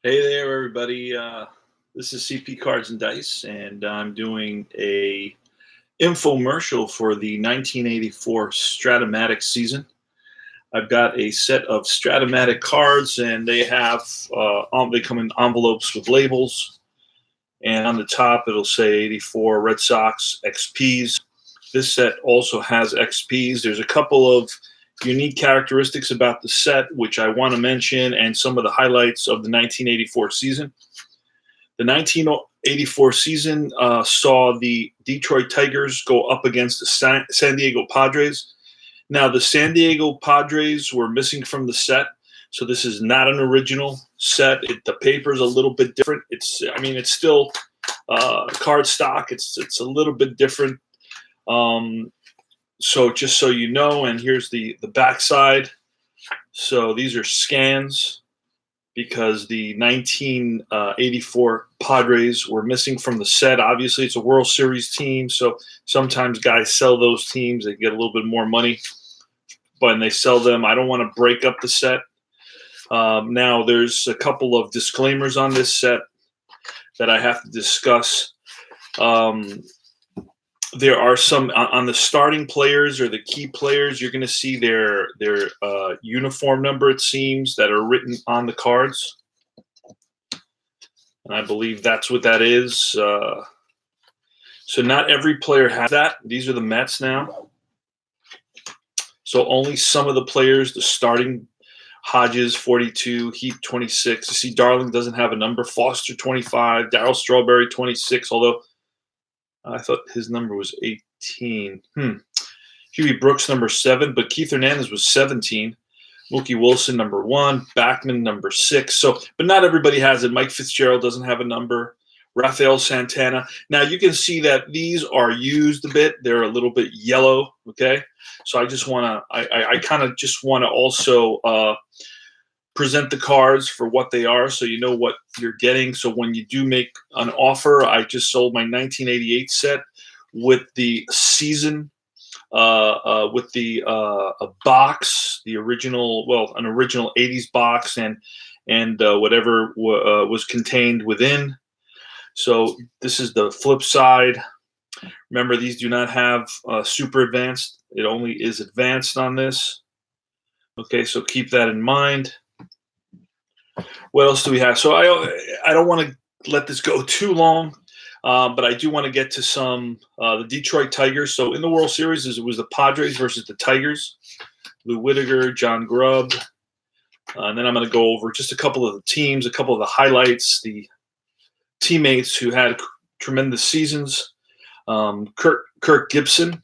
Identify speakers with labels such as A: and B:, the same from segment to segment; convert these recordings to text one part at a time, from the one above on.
A: Hey there, everybody. This is CP Cards and Dice, and I'm doing a infomercial for the 1984 Stratomatic season. I've got a set of Stratomatic cards, and they come in envelopes with labels. And on the top, it'll say 84 Red Sox XPs. This set also has XPs. There's a couple of unique characteristics about the set, which I want to mention, and some of the highlights of the 1984 season. The 1984 season saw the Detroit Tigers go up against the San Diego Padres. Now, the San Diego Padres were missing from the set, so this is not an original set. The paper's a little bit different. It's still card stock. It's a little bit different. So just so you know, and here's the backside. So these are scans because the 1984 Padres were missing from the set. Obviously, it's a World Series team, so sometimes guys sell those teams. They get a little bit more money when they sell them. I don't want to break up the set. Now, there's a couple of disclaimers on this set that I have to discuss. There are some on the starting players or the key players. You're going to see their uniform number, it seems, that are written on the cards, and I believe that's what that is. So not every player has that. These are the Mets now, so only some of the players. The starting Hodges 42, Heat 26. You see, Darling doesn't have a number. Foster 25, Darryl Strawberry 26, although I thought his number was 18. Huey Brooks, number 7, but Keith Hernandez was 17. Mookie Wilson, number 1. Backman, number 6. So, but not everybody has it. Mike Fitzgerald doesn't have a number. Rafael Santana. Now, you can see that these are used a bit. They're a little bit yellow, okay? So I just want to, I kind of just want to also present the cards for what they are, so you know what you're getting. So when you do make an offer, I just sold my 1988 set with the season, with the a box, the original, an original 80s box, and whatever was contained within. So this is the flip side. Remember, these do not have super advanced. It only is advanced on this. Okay, so keep that in mind. What else do we have? So I don't want to let this go too long, but I do want to get to some the Detroit Tigers. So in the World Series, it was the Padres versus the Tigers. Lou Whitaker, John Grubb, and then I'm going to go over just a couple of the teams, a couple of the highlights, the teammates who had tremendous seasons. Kirk Gibson,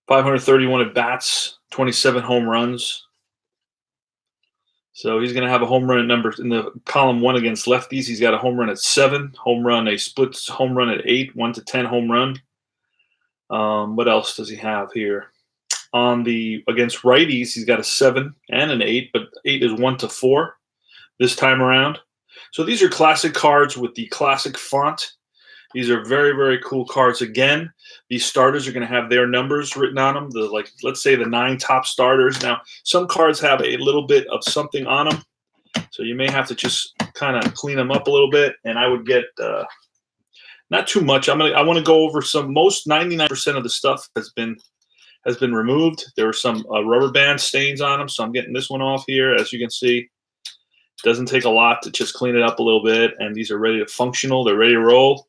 A: 531 at bats, 27 home runs. So he's going to have a home run at number in the column 1 against lefties. He's got a home run at 7, home run, a split home run at 8, 1 to 10 home run. What else does he have here? Against righties, he's got a 7 and an 8, but 8 is 1 to 4 this time around. So these are classic cards with the classic font. These are very, very cool cards. Again, these starters are going to have their numbers written on them. Let's say the 9 top starters. Now, some cards have a little bit of something on them, so you may have to just kind of clean them up a little bit. And I would get not too much. I want to go over most 99% of the stuff has been removed. There were some rubber band stains on them, so I'm getting this one off here. As you can see, it doesn't take a lot to just clean it up a little bit. And these are ready to functional. They're ready to roll.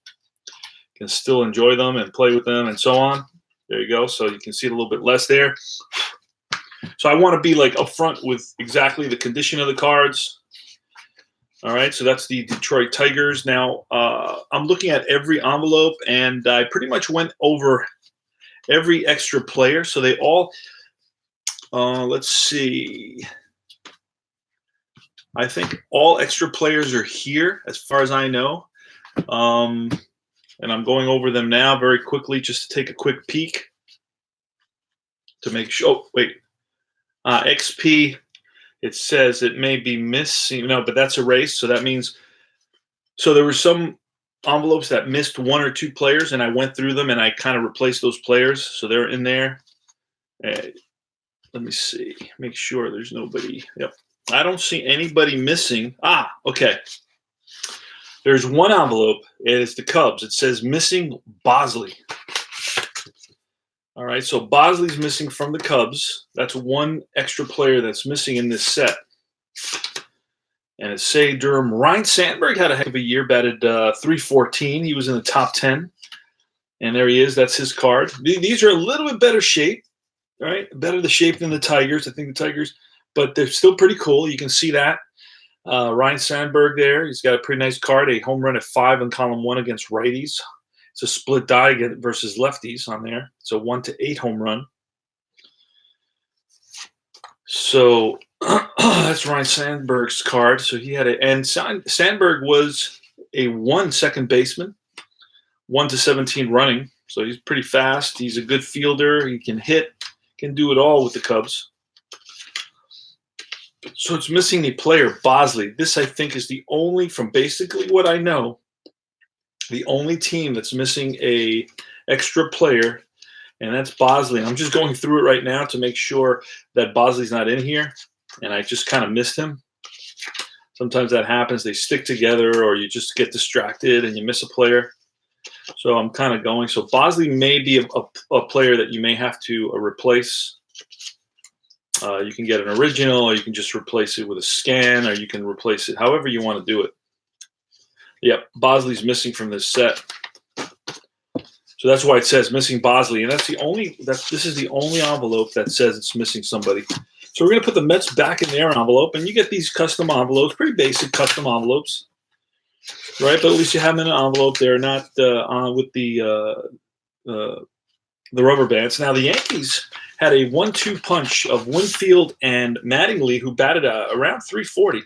A: Can still enjoy them and play with them and so on. There you go. So you can see it a little bit less there. So I want to be like upfront with exactly the condition of the cards. All right. So that's the Detroit Tigers. Now I'm looking at every envelope, and I pretty much went over every extra player. So they all, let's see. I think all extra players are here as far as I know. And I'm going over them now very quickly just to take a quick peek to make sure. Oh, wait. XP, it says it may be missing. No, but that's erased. So that means, so there were some envelopes that missed 1 or 2 players, and I went through them and I kind of replaced those players. So they're in there. Let me see. Make sure there's nobody. Yep. I don't see anybody missing. Okay. There's one envelope. It is the Cubs. It says missing Bosley. All right, so Bosley's missing from the Cubs. That's one extra player that's missing in this set. And it's Say Durham. Ryan Sandberg had a heck of a year, batted .314. He was in the top 10. And there he is. That's his card. These are a little bit better shape, right? Better the shape than the Tigers. I think the Tigers, but they're still pretty cool. You can see that. Ryan Sandberg there. He's got a pretty nice card. A home run at 5 in column 1 against righties. It's a split die versus lefties on there. It's a 1-8 home run. So that's Ryan Sandberg's card. So he had and Sandberg was a 1 second baseman, 1-17 running. So he's pretty fast. He's a good fielder. He can hit, can do it all with the Cubs. So it's missing the player, Bosley. This, I think, is the only, from basically what I know, the only team that's missing a extra player, and that's Bosley. I'm just going through it right now to make sure that Bosley's not in here, and I just kind of missed him. Sometimes that happens. They stick together, or you just get distracted and you miss a player. So I'm kind of going. So Bosley may be a player that you may have to replace. You can get an original, or you can just replace it with a scan, or you can replace it however you want to do it. Yep, Bosley's missing from this set. So that's why it says missing Bosley, and this is the only envelope that says it's missing somebody. So we're going to put the Mets back in their envelope, and you get these custom envelopes, pretty basic custom envelopes, right? But at least you have them in an envelope. They're not with the rubber bands. Now the Yankees had a 1-2 punch of Winfield and Mattingly, who batted around .340.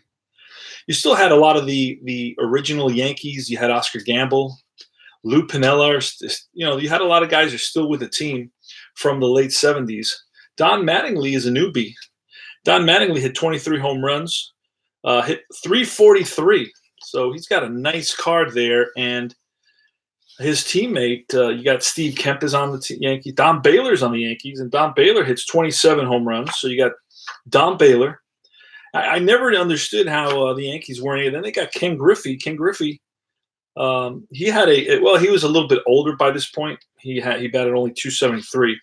A: You still had a lot of the original Yankees. You had Oscar Gamble, Lou Piniella. You had a lot of guys who are still with the team from the late 70s. Don Mattingly is a newbie. Don Mattingly hit 23 home runs, hit .343. So he's got a nice card there. And his teammate, you got Steve Kemp is on the Yankees. Don Baylor's on the Yankees, and Don Baylor hits 27 home runs. So you got Don Baylor. I never understood how the Yankees weren't here. Then they got Ken Griffey. Ken Griffey, he had he was a little bit older by this point. He batted only .273.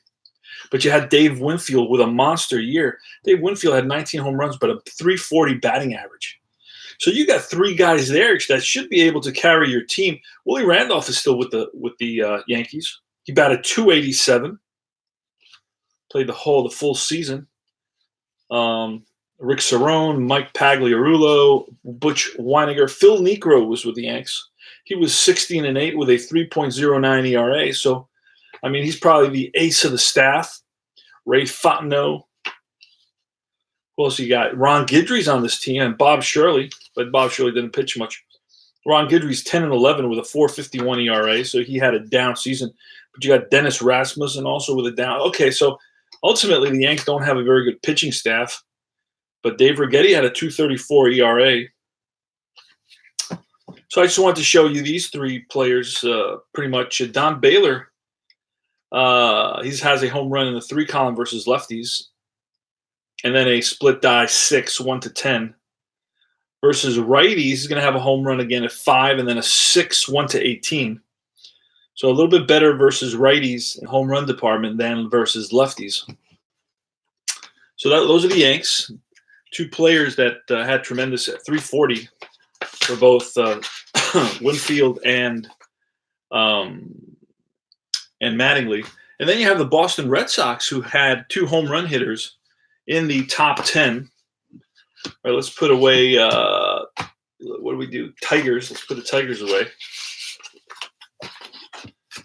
A: But you had Dave Winfield with a monster year. Dave Winfield had 19 home runs, but a .340 batting average. So you got 3 guys there that should be able to carry your team. Willie Randolph is still with the Yankees. He batted .287. Played the full season. Rick Cerrone, Mike Pagliarulo, Butch Weiniger, Phil Niekro was with the Yanks. He was 16-8 with a 3.09 ERA. So, I mean, he's probably the ace of the staff. Ray Fontenot. Who else you got? Ron Guidry's on this team, and Bob Shirley, but Bob Shirley didn't pitch much. Ron Guidry's 10-11 with a 4.51 ERA, so he had a down season. But you got Dennis Rasmussen also with a down. Okay, so ultimately the Yanks don't have a very good pitching staff, but Dave Righetti had a 2.34 ERA. So I just wanted to show you these 3 players pretty much. Don Baylor, he has a home run in the 3 column versus lefties. And then a split die 6, 1-10. Versus righties, he's going to have a home run again at 5, and then a 6, 1-18. So a little bit better versus righties in home run department than versus lefties. So those are the Yanks. 2 players that had tremendous at .340 for both Winfield and Mattingly. And then you have the Boston Red Sox, who had 2 home run hitters in the top 10. All right, let's put away, what do we do? Tigers. Let's put the Tigers away.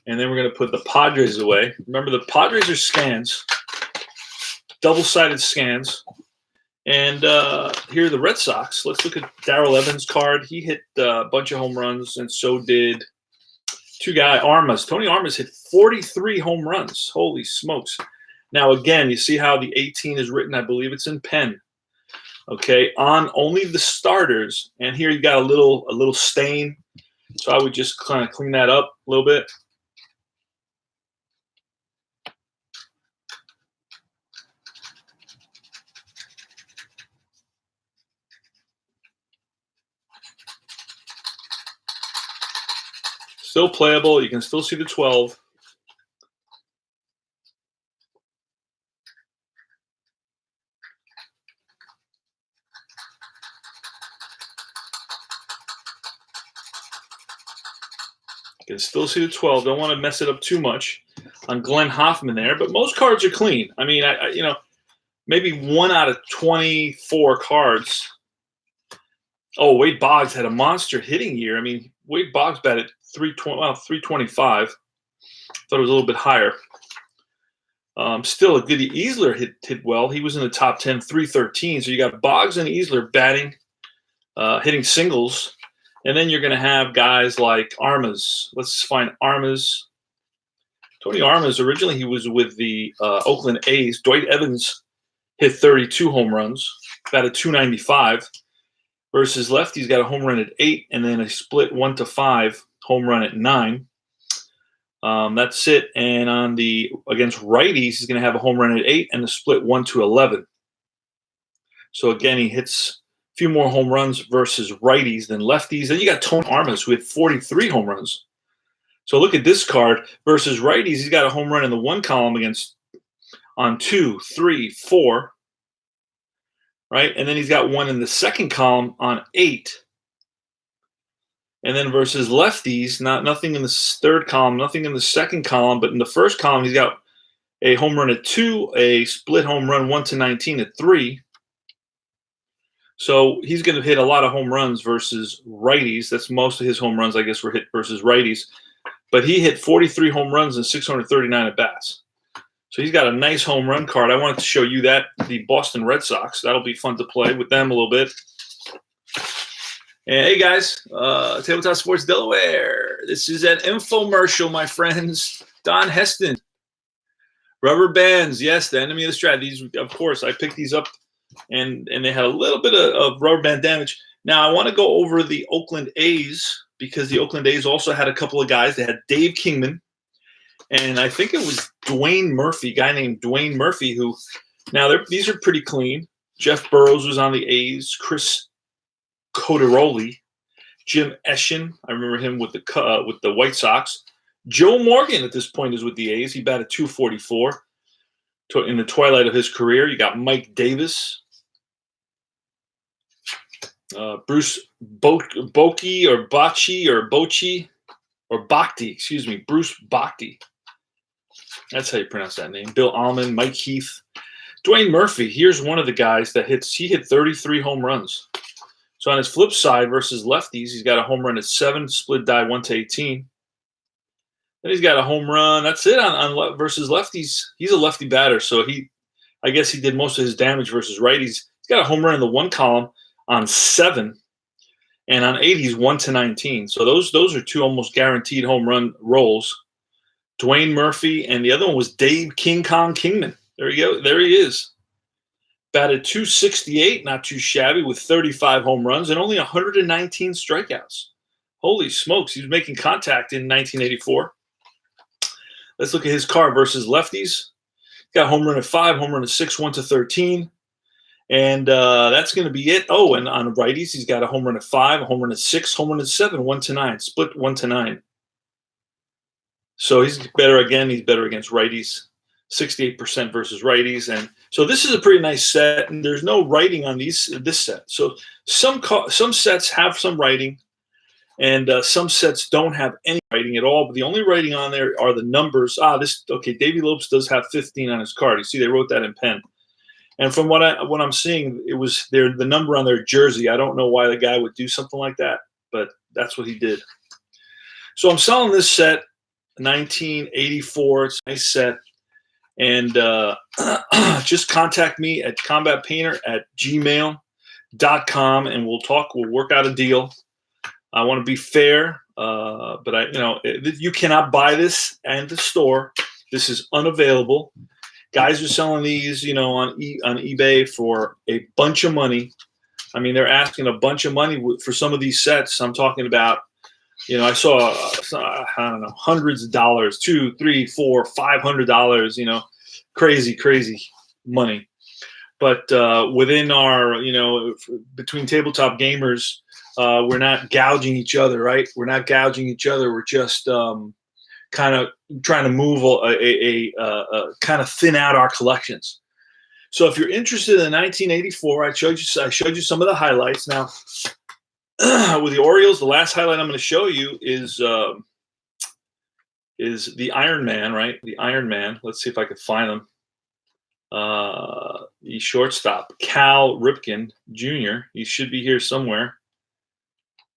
A: And then we're going to put the Padres away. Remember, the Padres are scans, double-sided scans. And here are the Red Sox. Let's look at Darrell Evans' card. He hit a bunch of home runs, and so did 2 guys, Armas. Tony Armas hit 43 home runs. Holy smokes. Now, again, you see how the 18 is written. I believe it's in pen. Okay, on only the starters. And here you got a little stain. So I would just kind of clean that up a little bit. Still playable. You can still see the 12. You can still see the 12. Don't want to mess it up too much on Glenn Hoffman there, but most cards are clean. I mean, maybe 1 out of 24 cards. Oh, Wade Boggs had a monster hitting year. I mean, Wade Boggs batted 325. Thought it was a little bit higher. Still a good Easler hit well. He was in the top 10, 313. So you got Boggs and Easler batting, hitting singles. And then you're going to have guys like Armas. Let's find Armas. Tony Armas, originally he was with the Oakland A's. Dwight Evans hit 32 home runs, batted 295. Versus lefties got a home run at 8, and then a split 1-5 home run at 9. That's it. And against righties, he's going to have a home run at 8 and the split 1-11. So again, he hits a few more home runs versus righties than lefties. Then you got Tony Armas, who had 43 home runs. So look at this card versus righties. He's got a home run in the 1 column on 2, 3, 4. Right? And then he's got 1 in the 2nd column on 8. And then versus lefties, nothing in the 3rd column, nothing in the 2nd column, but in the 1st column, he's got a home run at 2, a split home run 1-19 at 3. So he's going to hit a lot of home runs versus righties. That's most of his home runs, I guess, were hit versus righties. But he hit 43 home runs and 639 at bats. So he's got a nice home run card. I wanted to show you that, the Boston Red Sox. That'll be fun to play with them a little bit. And hey, guys, Tabletop Sports Delaware. This is an infomercial, my friends. Don Heston. Rubber bands. Yes, the enemy of the strat. These, of course, I picked these up, and they had a little bit of rubber band damage. Now, I want to go over the Oakland A's because the Oakland A's also had a couple of guys. They had Dave Kingman. And I think it was Dwayne Murphy, a guy named Dwayne Murphy, who now these are pretty clean. Jeff Burrows was on the A's. Chris Coderoli, Jim Eschen, I remember him with the White Sox. Joe Morgan at this point is with the A's. He batted 244 in the twilight of his career. You got Mike Davis, Bruce Bochy or Bochy or Bochy or Bhakti, excuse me, Bruce Bhakti. That's how you pronounce that name. Bill Allman, Mike Heath. Dwayne Murphy, here's one of the guys that he hit 33 home runs. So on his flip side versus lefties, he's got a home run at 7, split die 1-18. Then he's got a home run. That's it on versus lefties. He's a lefty batter, so I guess he did most of his damage versus righties. He's got a home run in the 1 column on 7, and on 8 he's 1-19. So those are 2 almost guaranteed home run rolls. Dwayne Murphy, and the other one was Dave King Kong Kingman. There you go. There he is. Batted 268, not too shabby, with 35 home runs and only 119 strikeouts. Holy smokes, he was making contact in 1984. Let's look at his card versus lefties. Got a home run at 5, home run at 6, 1-13. And that's going to be it. Oh, and on righties, he's got a home run at 5, a home run at 6, home run at 7, 1-9, split 1-9. So he's better again. He's better against righties, 68% versus righties. And so this is a pretty nice set, and there's no writing on this set. So some sets have some writing, and some sets don't have any writing at all. But the only writing on there are the numbers. Davey Lopes does have 15 on his card. You see, they wrote that in pen. And from what I'm seeing, it was the number on their jersey. I don't know why the guy would do something like that, but that's what he did. So I'm selling this set. 1984. It's a nice set. And just contact me at combatpainter@gmail.com, and we'll talk. We'll work out a deal. I want to be fair, but you cannot buy this at the store. This is unavailable. Guys are selling these, on eBay for a bunch of money. I mean, they're asking a bunch of money for some of these sets. I'm talking about. I saw, I don't know, hundreds of dollars, $200, $300, $400, $500, crazy, crazy money. but within our, between tabletop gamers, we're not gouging each other, right? We're not gouging each other. We're just kind of trying to move kind of thin out our collections. So if you're interested in 1984, I showed you some of the highlights. Now, with the Orioles, the last highlight I'm going to show you is the Iron Man, right? The Iron Man. Let's see if I can find him. The shortstop, Cal Ripken Jr. He should be here somewhere.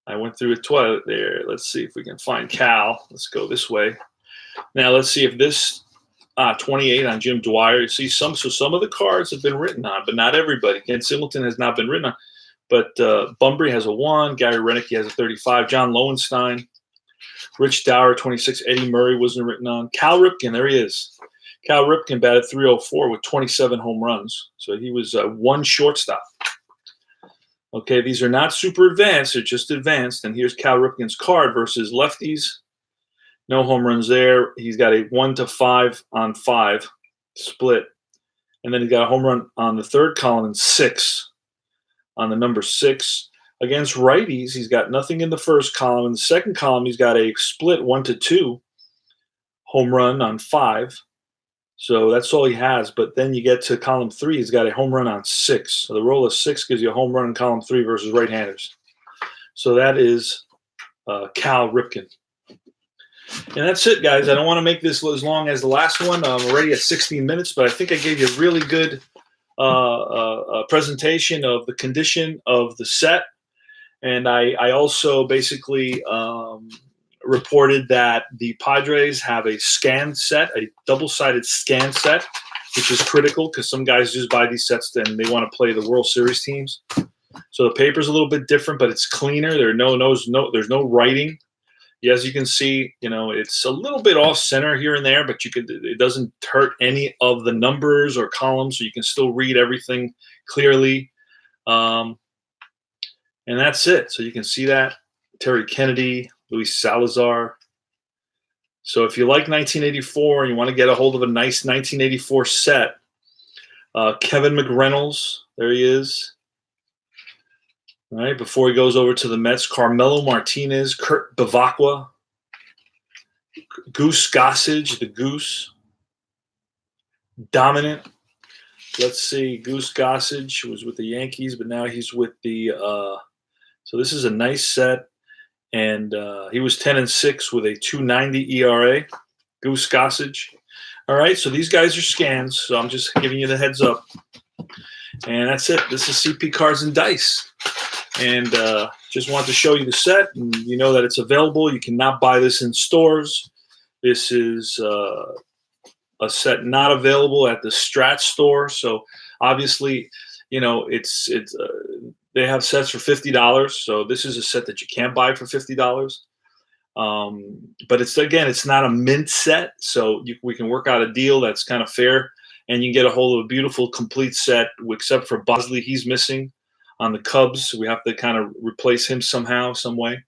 A: I went through it twice there. Let's see if we can find Cal. Let's go this way. Now let's see if this 28 on Jim Dwyer. You see some of the cards have been written on, but not everybody. Ken Singleton has not been written on, but Bunbury has a 1. Gary Renicky has a 35. John Lowenstein, Rich Dower 26. Eddie Murray wasn't written on. Cal Ripken, there he is. Cal Ripken batted .304 with 27 home runs. So he was 1 shortstop. Okay, these are not super advanced. They're just advanced. And here's Cal Ripken's card versus lefties. No home runs there. He's got a 1-5 on 5 split. And then he got a home run on the third column and 6 on the number 6. Against righties, he's got nothing in the first column. In the second column, he's got a split 1-2 home run on 5. So that's all he has. But then you get to column 3, he's got a home run on 6. So the roll of 6 gives you a home run in column 3 versus right-handers. So that is Cal Ripken. And that's it, guys. I don't want to make this as long as the last one. I'm already at 16 minutes, but I think I gave you a really good presentation of the condition of the set. And I also basically reported that the Padres have a scan set, a double-sided scan set, which is critical because some guys just buy these sets and they want to play the World Series teams. So the paper's a little bit different, but it's cleaner. There's no writing. As you can see, it's a little bit off center here and there, but it doesn't hurt any of the numbers or columns, so you can still read everything clearly. And that's it. So you can see that. Terry Kennedy, Luis Salazar. So if you like 1984 and you want to get a hold of a nice 1984 set, Kevin McReynolds, there he is. All right, before he goes over to the Mets, Carmelo Martinez, Kurt Bavacqua, Goose Gossage, the Goose, dominant. Let's see, Goose Gossage was with the Yankees, but now he's with the so this is a nice set, and he was 10-6 with a 2.90 ERA. Goose Gossage. All right, so these guys are scans, so I'm just giving you the heads up. And that's it. This is CP Cards and Dice. And just wanted to show you the set, and you know that it's available. You cannot buy this in stores. This is a set not available at the Strat store. So obviously, it's they have sets for $50. So this is a set that you can't buy for $50. But it's not a mint set. So we can work out a deal that's kind of fair, and you can get a hold of a beautiful complete set, except for Bosley. He's missing on the Cubs. We have to kind of replace him somehow, some way.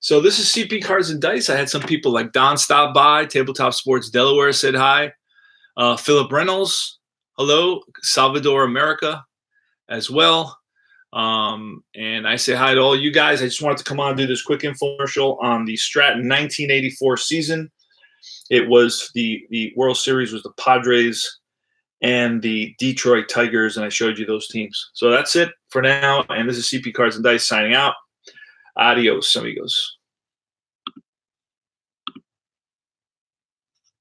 A: So this is CP Cards and Dice. I had some people like Don stop by. Tabletop Sports Delaware said hi. Philip Reynolds, hello. Salvador America as well. And I say hi to all you guys. I just wanted to come on and do this quick infomercial on the Strat 1984 season. It was the World Series was the Padres and the Detroit Tigers, and I showed you those teams. So that's it for now, and this is CP Cards and Dice signing out. Adios, amigos.